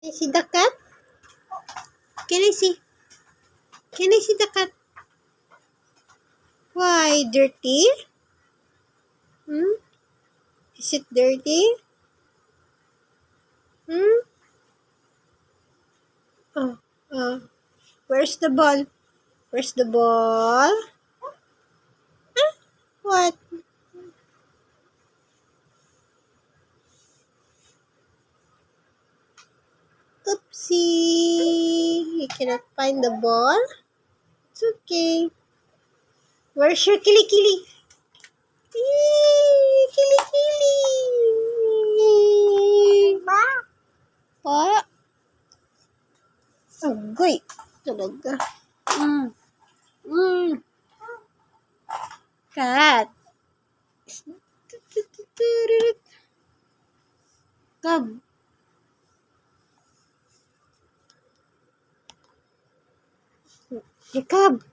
Can I see the cat? Can I see? Can I see the cat? Why, dirty? Is it dirty? Oh, where's the ball? Where's the ball? What? Oopsie! You cannot find the ball? It's okay. Where's your kilikili? Kilikili! Pa? Agoy! Talaga. Cat. Come. Jacob.